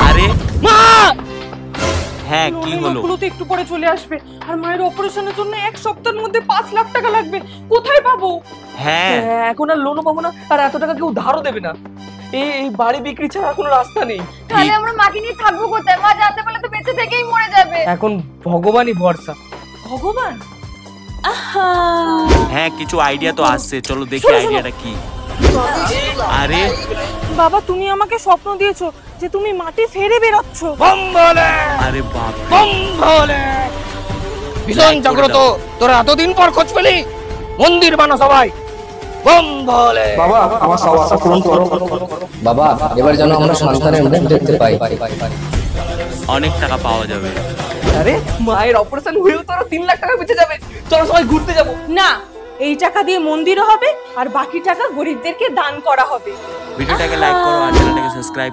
আরে মা! হ্যাঁ কি হলো? লোকগুলো তো একটু পরে চলে আসবে, আর মায়ের অপারেশনের জন্য 1 সপ্তাহের মধ্যে 5 লাখ টাকা লাগবে। কোথায় পাবো? হ্যাঁ এখন আর লোনও পাবো না, আর এত টাকা কেউ ধারও দেবে না। এই বাড়ি বিক্রি ছাড়া কোনো রাস্তা নেই। তাহলে আমরা মাকে নিয়ে থাকবো কোথায়? মা জানতে পারলে তো বেঁচে থেকেই মরে যাবে। এখন ভগবানই ভরসা। ভগবান? আহা! হ্যাঁ কিছু আইডিয়া তো আসছে, চলো দেখি আইডিয়াটা কি। আরে বাবা, তুমি আমাকে স্বপ্ন দিয়েছো যে তুমি মাটি ফেরে বেরোচ্ছ। আরে বাপ রে। বম ভোলে! ভীষণ জাগ্রত, তোরা এতদিন পর খোঁজ পেলি। মন্দির বানা সবাই। বম ভোলে! বাবা আমার সব আশা পূরণ করো। বাবা এবার যেন আমরা সন্তানের মুখ দেখতে পাই। অনেক টাকা পাওয়া যাবে। আরে মায়ের অপারেশন হয়েও তোরা 3 লাখ টাকা বেঁচে যাবে। চলো সবাই ঘুরতে যাবো। না, এই টাকা দিয়ে মন্দিরও হবে, আর বাকি টাকা গরিবদেরকে দান করা হবে। ভিডিওটাকে লাইক করো আর চ্যানেলটাকে সাবস্ক্রাইব